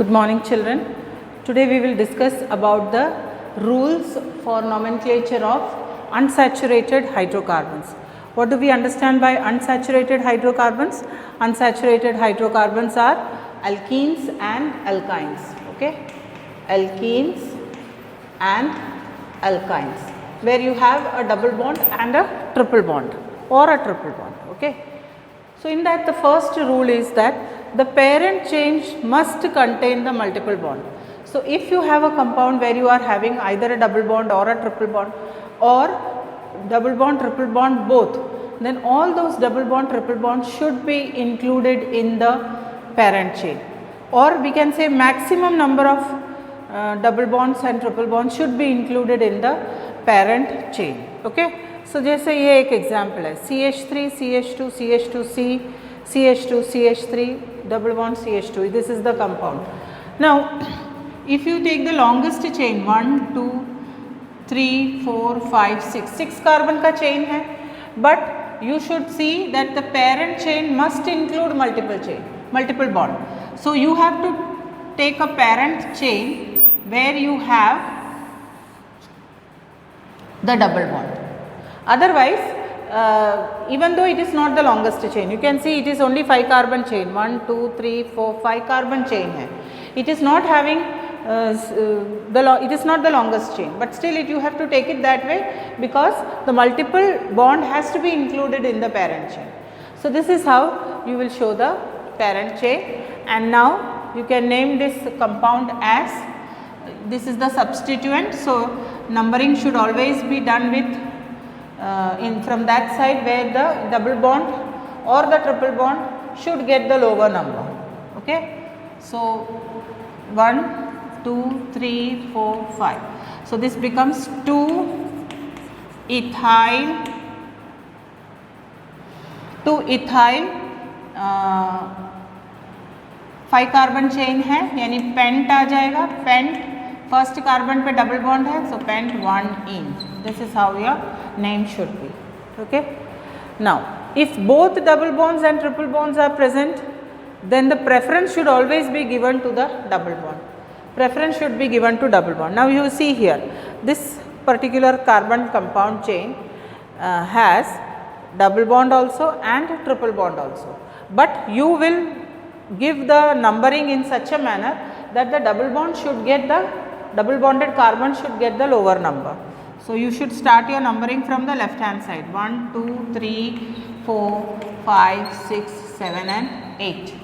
Good morning children. Today we will discuss about the rules for nomenclature of unsaturated hydrocarbons. What do we understand by unsaturated hydrocarbons? Unsaturated hydrocarbons are alkenes and alkynes. Okay, alkenes and alkynes, where you have a double bond and a triple bond or a triple bond. Okay. So, in that the first rule is that the parent chain must contain the multiple bond. So, if you have a compound where you are having either a double bond or a triple bond or double bond, triple bond both, then all those double bond, triple bond should be included in the parent chain, or we can say maximum number of double bonds and triple bonds should be included in the parent chain. Okay. So, जैसे ये एक example है CH3, CH2, CH2C, CH2, CH3, double bond CH2, this is the compound. Now, if you take the longest chain 1, 2, 3, 4, 5, 6, 6 carbon का chain है, but you should see that the parent chain must include multiple bond. So, you have to take a parent chain where you have the double bond. Otherwise, even though it is not the longest chain, you can see it is only 5 carbon chain, 1, 2, 3, 4, 5 carbon chain hai. It is not having it is not the longest chain, but still you have to take it that way because the multiple bond has to be included in the parent chain. So, this is how you will show the parent chain, and now you can name this compound as, this is the substituent. So, numbering should always be done with from that side where the double bond or the triple bond should get the lower number. Okay. So, 1, 2, 3, 4, 5. So, this becomes 2 ethyl 5 carbon chain है, यानी pent आ जाएगा. Pent first carbon पे double bond है, so pent 1 ene. This is how your name should be. Okay. Now, if both double bonds and triple bonds are present, then the preference should always be given to the double bond. Preference should be given to double bond. Now, you see here this particular carbon compound chain has double bond also and triple bond also, but you will give the numbering in such a manner that the double bond should get the double bonded carbon should get the lower number. So, you should start your numbering from the left hand side, 1, 2, 3, 4, 5, 6, 7 and 8.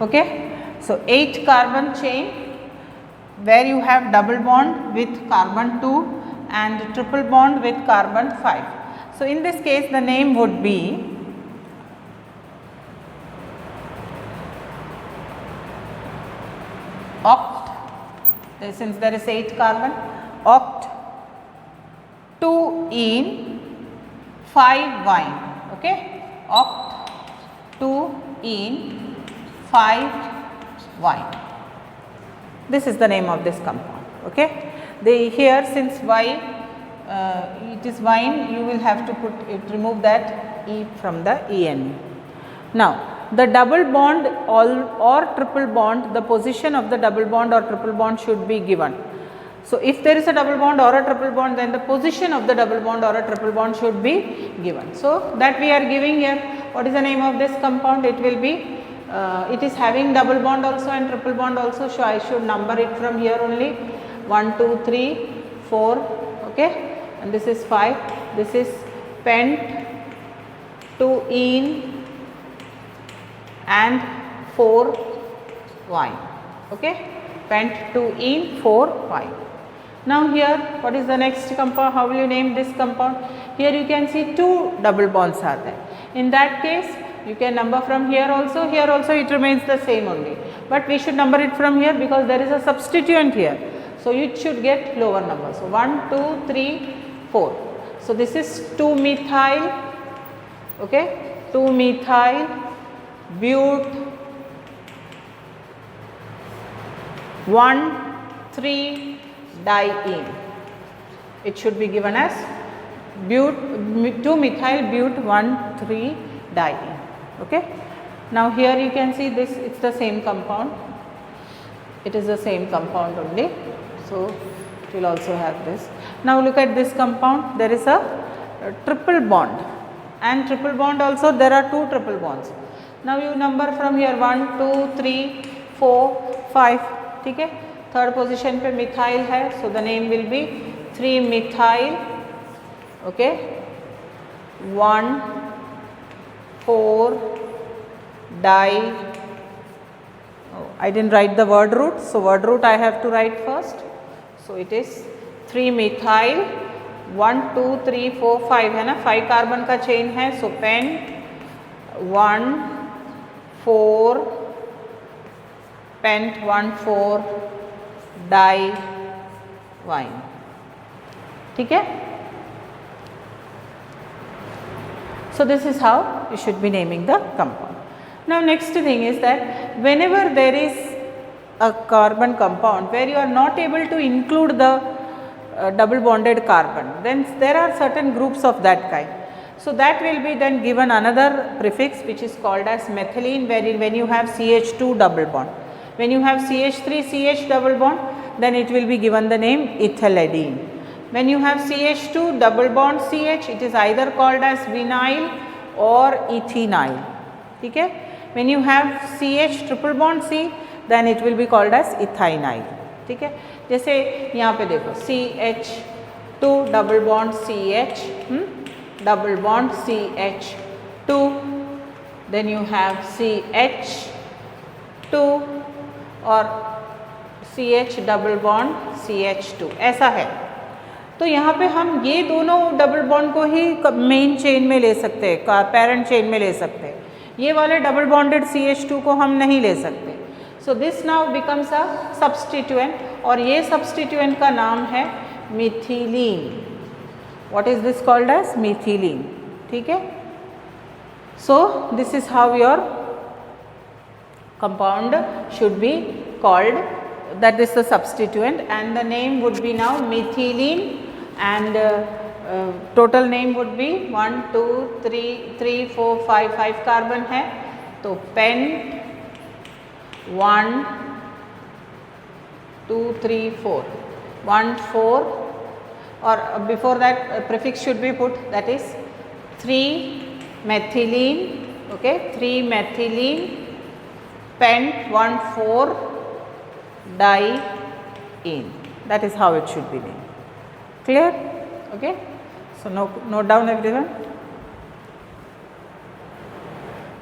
Okay. So, 8 carbon chain where you have double bond with carbon 2 and triple bond with carbon 5. So, in this case the name would be oct, since there is 8 carbon, oct 2 in 5 wine. Okay. Oct 2 in 5 wine. This is the name of this compound. Okay. Here since y it is wine, you will have to put it, remove that e from the en. Now, the double bond or triple bond, the position of the double bond or triple bond should be given. So, if there is a double bond or a triple bond, then the position of the double bond or a triple bond should be given. So, that we are giving here. What is the name of this compound? It will be, it is having double bond also and triple bond also. So, I should number it from here only, 1, 2, 3, 4, okay, and this is 5. This is pent 2 ene and 4 wine. Okay, pent 2 ene 4 wine. Now, here what is the next compound? How will you name this compound? Here you can see 2 double bonds are there. In that case, you can number from here also it remains the same only, but we should number it from here because there is a substituent here. So, you should get lower number. So, 1, 2, 3, 4. So, this is 2 methyl, okay, 2 methyl but 1, 3 diene. It should be given as 2 methyl but 1, 3 diene. Okay. Now, here you can see this, it is the same compound. it is the same compound only. So, it will also have this. Now, look at this compound, there is a triple bond, and triple bond also there are two triple bonds. Now, you number from here 1, 2, 3, 4, 5, ठीक है. Third position पे methyl है, so the name will be 3-methyl, okay, 1,4-di. Oh, I didn't write the word root, so word root I have to write first. So it is 3-methyl 1, 2, 3, 4, 5 है ना, 5 carbon का chain है. So paint 1,4 paint 1,4 die wine. ठीक है. So this is how you should be naming the compound. Now next thing is that whenever there is a carbon compound where you are not able to include the double bonded carbon, then there are certain groups of that kind. So that will be then given another prefix which is called as methylene, wherein when you have CH2 double bond. When you have CH3 CH double bond, then it will be given the name ethyledene. When you have CH2 double bond CH, it is either called as vinyl or ethinyl. ठीक है. When you have CH triple bond C, then it will be called as ethinyl. ठीक है. जैसे यहाँ पे देखो CH2 double bond CH, double bond CH2, then you have CH2 और CH double bond CH2, ऐसा है. तो यहाँ पे हम ये दोनों डबल बॉन्ड को ही मेन चेन में ले सकते हैं, पेरेंट चेन में ले सकते हैं. ये वाले डबल बॉन्डेड CH2 को हम नहीं ले सकते. So this now becomes a substituent, और ये सब्सटीट्यूएंट का नाम है methylene. What is this called as methylene. ठीक है. So this is how your compound should be called, that is the substituent, and the name would be now methylene, and total name would be 1, 2, 3, 4, 5 carbon है. तो paint 1, 2, 3, 4, 1, 4, or before that prefix should be put, that is 3-methylene, okay, 3-methylene pent 1,4 diene. That is how it should be named. Clear? Okay. So note down everyone.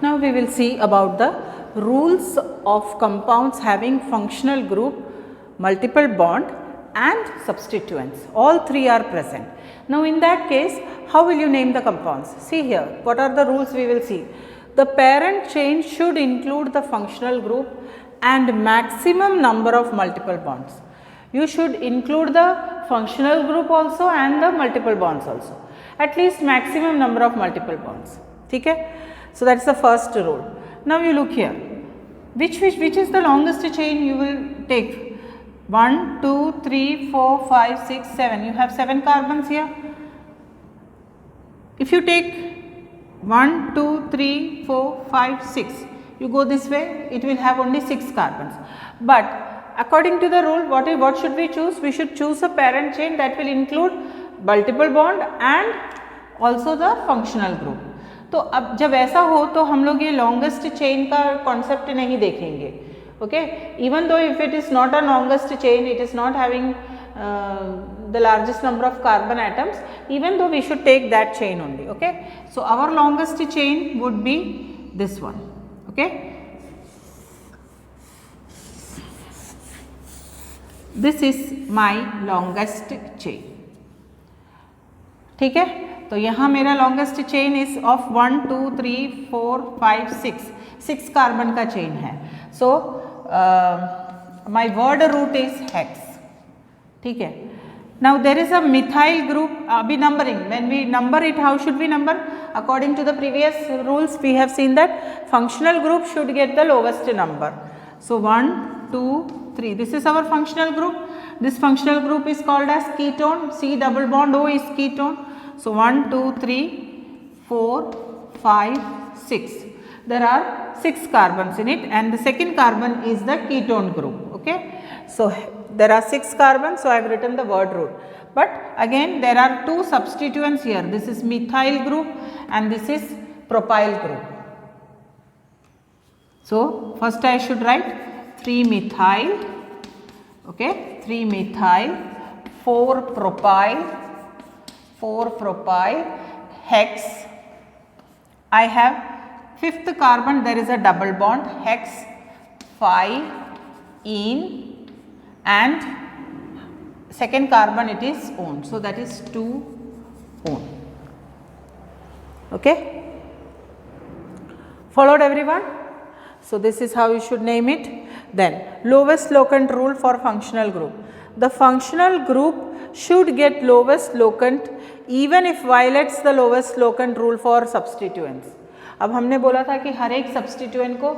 Now we will see about the rules of compounds having functional group, multiple bond and substituents. All three are present. Now in that case, how will you name the compounds? See here, what are the rules we will see. The parent chain should include the functional group and maximum number of multiple bonds. You should include the functional group also and the multiple bonds also. At least maximum number of multiple bonds. ठीक है? So that is the first rule. Now you look here. Which is the longest chain you will take? 1, 2, 3, 4, 5, 6, 7. You have 7 carbons here. If you take 1, 2, 3, 4, 5, 6. You go this way, it will have only 6 carbons. But according to the rule, what should we choose? We should choose a parent chain that will include multiple bond and also the functional group. तो अब जब ऐसा हो तो हम लोग ये longest chain का concept नहीं देखेंगे. Okay? Even though if it is not a longest chain, it is not having the largest number of carbon atoms, even though we should take that chain only. Okay. So our longest chain would be this one. Okay. This is my longest chain. ठीक है. तो यहाँ मेरा longest chain is of 1, 2, 3, 4, 5, 6 carbon का chain है. So my word root is hex. ठीक है. Now there is a methyl group. Abhi numbering, when we number it, how should we number? According to the previous rules, we have seen that functional group should get the lowest number. So 1, 2, 3. This is our functional group. This functional group is called as ketone. C double bond O is ketone. So 1, 2, 3, 4, 5, 6. There are 6 carbons in it, and the second carbon is the ketone group. Okay, so there are 6 carbons, so I have written the word rule. But again there are 2 substituents here, this is methyl group and this is propyl group. So first I should write 3 methyl, okay, 3 methyl, 4 propyl hex. I have 5th carbon, there is a double bond, hex 5 ene, and second carbon it is one, so that is 2 one. Okay, followed everyone? So this is how you should name it. Then lowest locant rule for functional group. The functional group should get lowest locant even if violates the lowest locant rule for substituents. अब हमने बोला था कि हर एक substituent को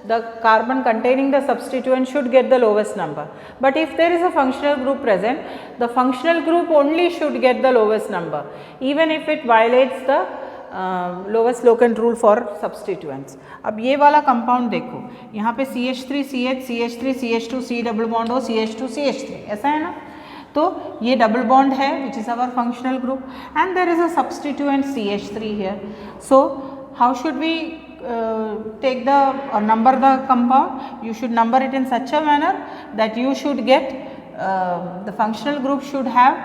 the carbon containing the substituent should get the lowest number, but if there is a functional group present, the functional group only should get the lowest number even if it violets the lowest locant rule for substituents. अब ये वाला compound देखो, यहाँ पे CH3 CH CH3 CH2 C double bond हो CH2 CH3, ऐसा है ना. तो ये डबल बॉन्ड है which is our functional group and there is a substituent CH3 here. So how should we take the or number the compound? You should number it in such a manner that you should get the functional group should have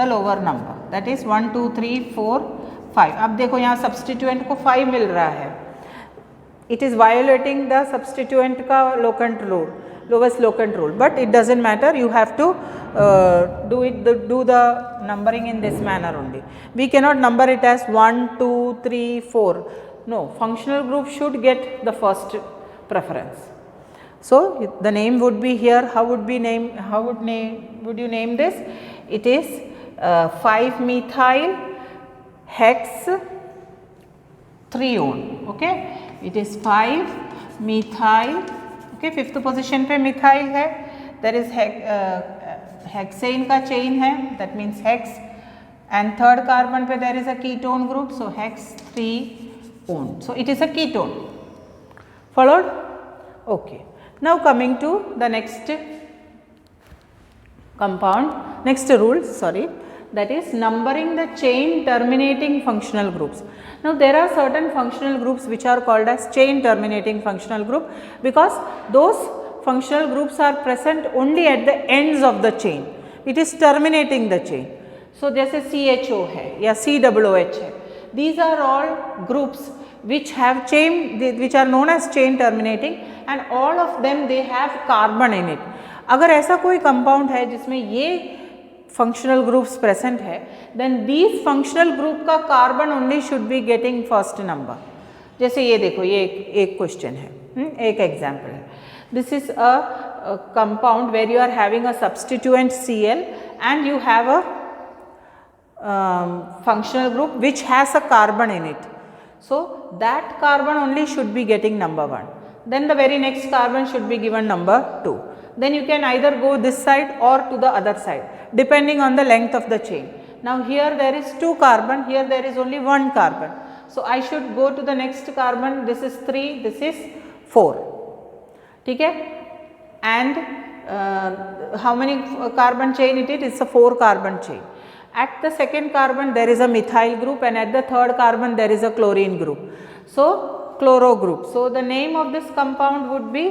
the lower number, that is 1 2 3 4 5. अब देखो यहाँ substituent को 5 मिल रहा है, it is violating the substituent का locant rule, lowest locant rule, but it doesn't matter, you have to do the numbering in this manner only. We cannot number it as 1 2 3 4, no, functional group should get the first preference. So the name would be here, how would you name this? It is 5 methyl hex 3 one, okay, it is 5 methyl, okay, 5th position पे methyl है, there is hexane का chain है, that means hex, and 3rd carbon पे there is a ketone group, so hex 3 one, so it is a ketone. Followed? Okay, now coming to the next compound, next rule, sorry, that is numbering the chain terminating functional groups. Now there are certain functional groups which are called as chain terminating functional group because those functional groups are present only at the ends of the chain, it is terminating the chain. So जैसे CHO है या COOH है, these are all groups which have chain, which are known as chain terminating and all of them they have carbon in it. अगर ऐसा कोई compound है जिसमें ये functional groups present है, then these functional group का carbon only should be getting first number. जैसे ये देखो, ये एक question है, एक example है. This is a compound where you are having a substituent Cl and you have a functional group which has a carbon in it. So that carbon only should be getting number 1. Then the very next carbon should be given number 2. Then you can either go this side or to the other side depending on the length of the chain. Now here there is 2 carbon, here there is only 1 carbon. So I should go to the next carbon, this is 3, this is 4. ठीक है, and how many carbon chain it is? It's a 4 carbon chain. At the second carbon there is a methyl group and at the third carbon there is a chlorine group. So chloro group. So the name of this compound would be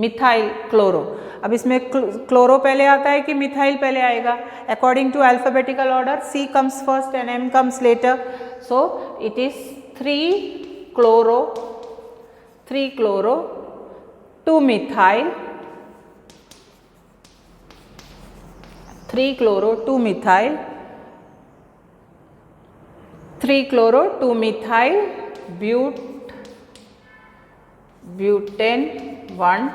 methyl chloro. अब इसमें chloro पहले आता है कि methyl पहले आएगा? According to alphabetical order C comes first and M comes later. So it is 3 chloro 2 methyl, 3 chloro 2 methyl, 3 chloro 2 methyl butane 1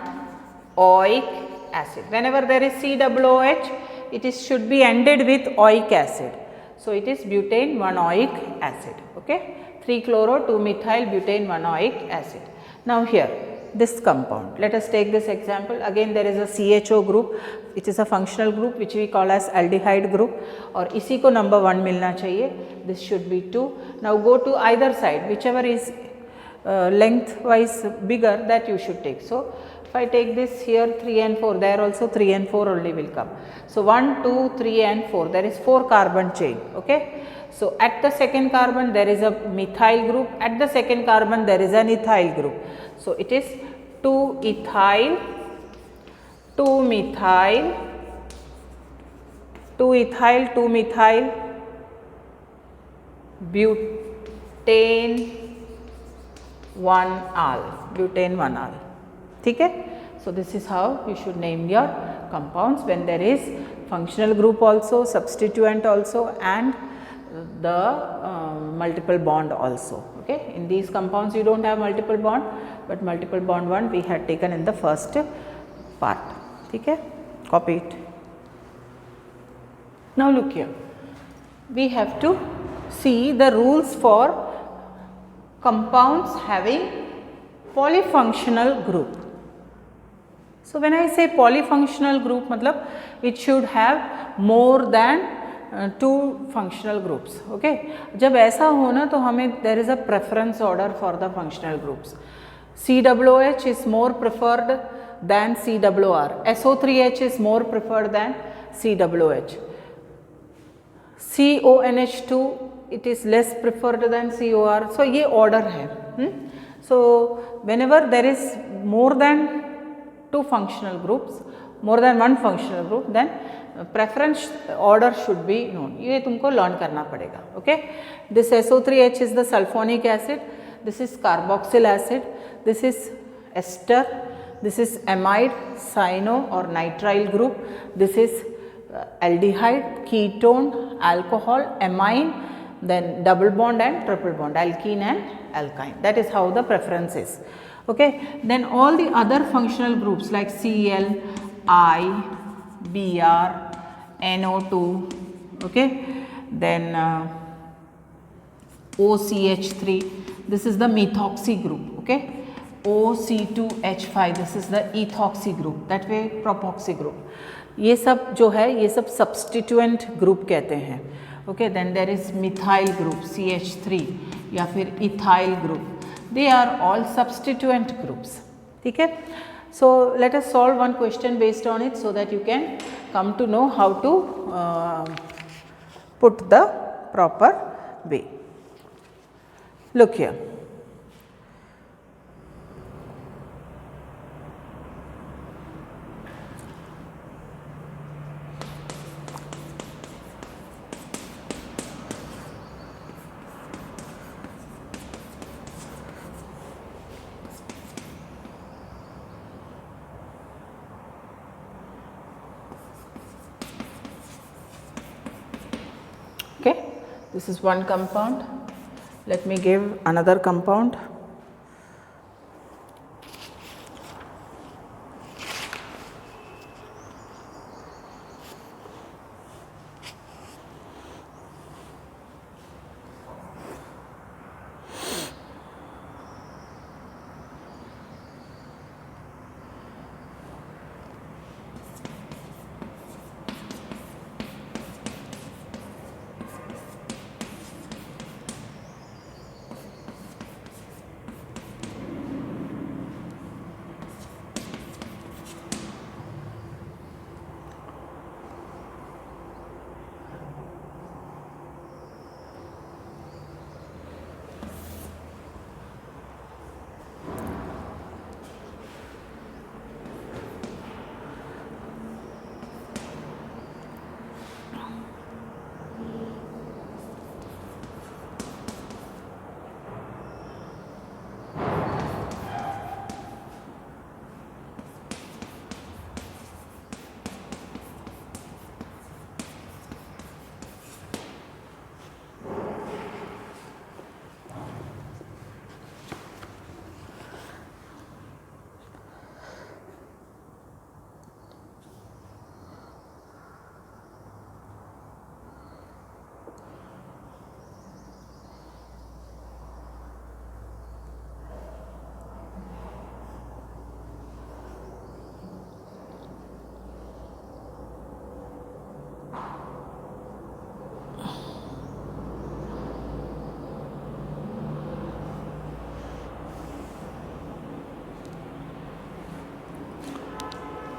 oic acid. Whenever there is COOH, it is should be ended with oic acid. So it is butane 1 oic acid. Okay, 3 chloro 2 methyl butane 1 oic acid. Now here this compound, let us take this example. Again there is a CHO group, it is a functional group which we call as aldehyde group और इसी को number 1 मिलना चाहिए. This should be 2. Now go to either side, whichever is lengthwise bigger that you should take. So If I take this here 3 and 4, there also 3 and 4 only will come. So 1, 2, 3 and 4, there is 4 carbon chain. Okay. So at the second carbon there is a methyl group, at the second carbon there is an ethyl group. So it is 2 ethyl, 2 methyl, 2 ethyl, 2 methyl, butane 1 al, butane 1 al. Okay? So this is how you should name your compounds when there is functional group also, substituent also, and the multiple bond also. Okay? In these compounds you don't have multiple bond, but multiple bond one we had taken in the first part. Okay? Copy it. Now look here, we have to see the rules for compounds having polyfunctional group. So when I say polyfunctional group, matlab it should have more than 2 functional groups. Okay, जब ऐसा हो ना तो हमें there is a preference order for the functional groups. COOH is more preferred than COR. SO3H is more preferred than COOH. CONH2 it is less preferred than COR. So ये order है. So whenever there is more than 2 functional groups, more than 1 functional group, then preference order should be known. ये तुमको learn करना पड़ेगा. Okay. This SO3H is the sulfonic acid. This is carboxyl acid. This is ester. This is amide, cyano or nitrile group. This is aldehyde, ketone, alcohol, amine, then double bond and triple bond, alkene and alkyne. That is how the preference is. Okay. Then all the other functional groups like Cl, I, Br, NO2, okay, then OCH3, this is the methoxy group, okay, OC2H5, this is the ethoxy group, that way propoxy group. ये सब जो है ये सब substituent group कहते हैं. Okay, then there is methyl group CH3 या फिर ethyl group, they are all substituent groups. ठीक है. So let us solve one question based on it so that you can come to know how to put the proper way. Look here. Okay, this is one compound. Let me give another compound.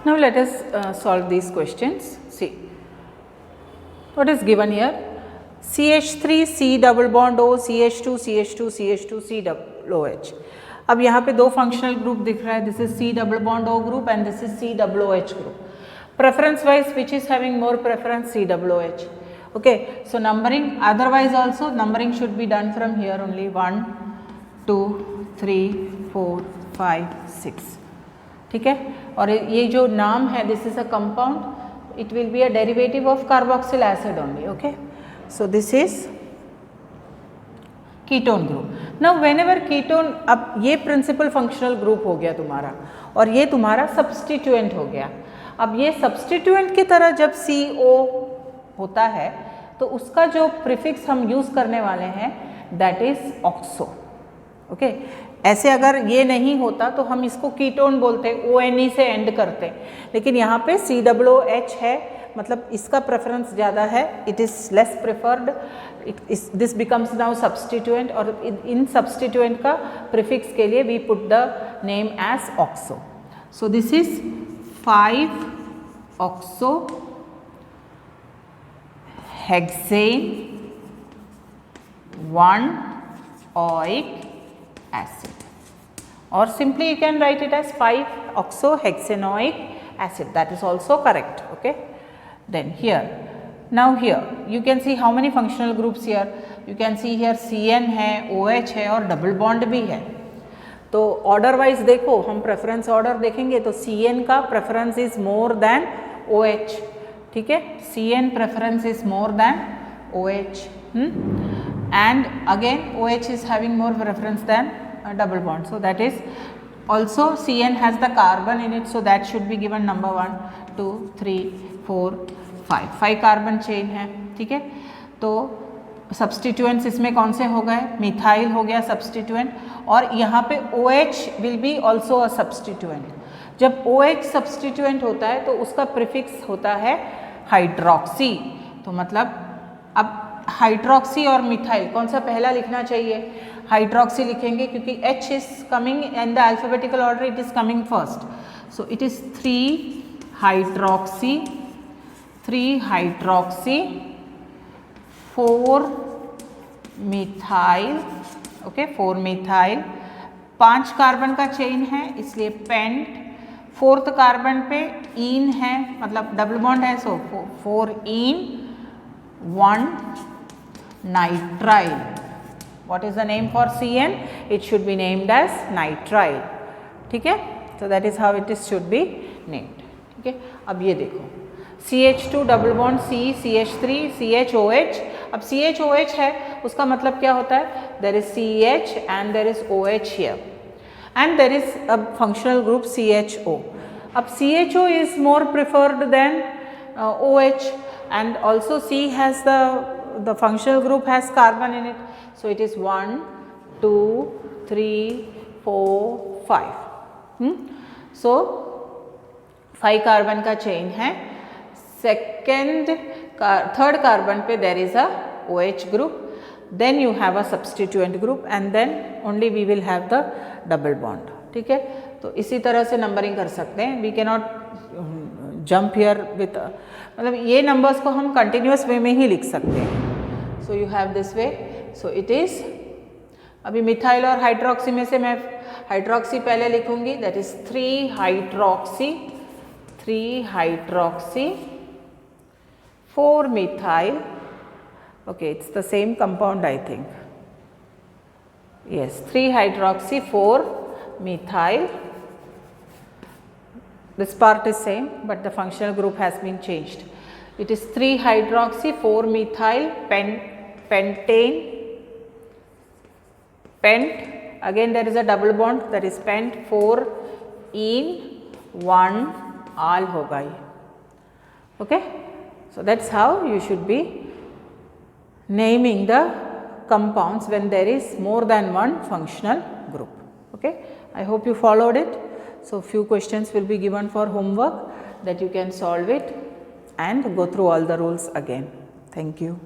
Now let us solve these questions. See what is given here. CH3 C double bond O, CH2 CH2 CH2 C double OH. अब यहाँ पे दो functional group दिख रहा है. This is C double bond O group and this is C double OH group. Preference wise, which is having more preference? C double OH. Okay, so numbering, otherwise also numbering should be done from here only. 1 2 3 4 5 6. ठीक है. और ये जो नाम है, this is a compound, it will be a derivative of carboxyl acid only. Okay, so this is ketone group. Now whenever ketone, अब ये principal functional group हो गया तुम्हारा और ये तुम्हारा सब्सटीट्यूएंट हो गया. अब ये सब्सटीट्यूएंट की तरह जब CO होता है तो उसका जो प्रीफिक्स हम यूज़ करने वाले हैं दैट इज ऑक्सो. ओके, ऐसे अगर ये नहीं होता तो हम इसको कीटोन बोलते, ONE से एंड करते, लेकिन यहाँ पे COOH है, मतलब इसका प्रेफरेंस ज़्यादा है. It is less preferred. This becomes now substituent और इन सब्सटीट्यूएंट का प्रीफिक्स के लिए we put the name as oxo. So this is 5 oxo hexane 1 oic acid, or simply you can write it as 5 oxohexanoic acid. That is also correct. Okay, then here, now here you can see how many functional groups here. You can see here CN है, OH है और double bond भी है. तो order wise देखो, हम preference order देखेंगे तो CN का preference is more than OH. ठीक है, CN preference is more than OH. And again OH is having more preference than a double bond, so that is also CN has the carbon in it, so that should be given number 1 2 3 4 5 carbon chain है. ठीक है, तो substituents इसमें कौन से हो गए? Methyl हो गया सब्सटीट्यूएंट, और यहाँ पे OH will be also a substituent. जब OH सब्सटीट्यूएंट होता है तो उसका प्रीफिक्स होता है हाइड्रोक्सी. तो मतलब अब हाइड्रोक्सी और मिथाइल कौन सा पहला लिखना चाहिए? हाइड्रोक्सी लिखेंगे क्योंकि H is coming in the alphabetical order, it is coming first. So it is 3 hydroxy 4 methyl. Okay, 4 methyl. 5 carbon का चेन है इसलिए पेंट. 4th कार्बन पे इन है, मतलब डबल बॉन्ड है, सो 4 इन 1 nitrile. What is the name for CN? It should be named as nitrile. ठीक है, so that is how it is should be named. ठीक है, अब ये देखो CH2 double bond C, CH3 CHOH. अब CHOH है, उसका मतलब क्या होता है? There is CH and there is OH here and there is a functional group CHO. अब CHO is more preferred than OH, and also C has the functional group has carbon in it, so it is 1 2 3 4 5. So 5 carbon का chain है. Third carbon पे there is a OH group, then you have a substituent group and then only we will have the double bond. ठीक है, तो इसी तरह से numbering कर सकते हैं. We can not jump here with, मतलब ये नंबर्स को हम कंटिन्यूस वे में ही लिख सकते हैं. So you have this way. So it is, अभी मिथाइल और हाइड्रोक्सी में से मैं हाइड्रोक्सी पहले लिखूंगी, that is 3 hydroxy 4 methyl. Okay, it's the same compound I think. yes, 3 hydroxy 4 methyl. This part is same, but the functional group has been changed. It is 3 hydroxy 4 methyl pentane. Pent, again there is a double bond, that is pent 4 ene 1 al hoga ye. Okay, so that's how you should be naming the compounds when there is more than one functional group. Okay, I hope you followed it. So few questions will be given for homework that you can solve it and go through all the rules again. Thank you.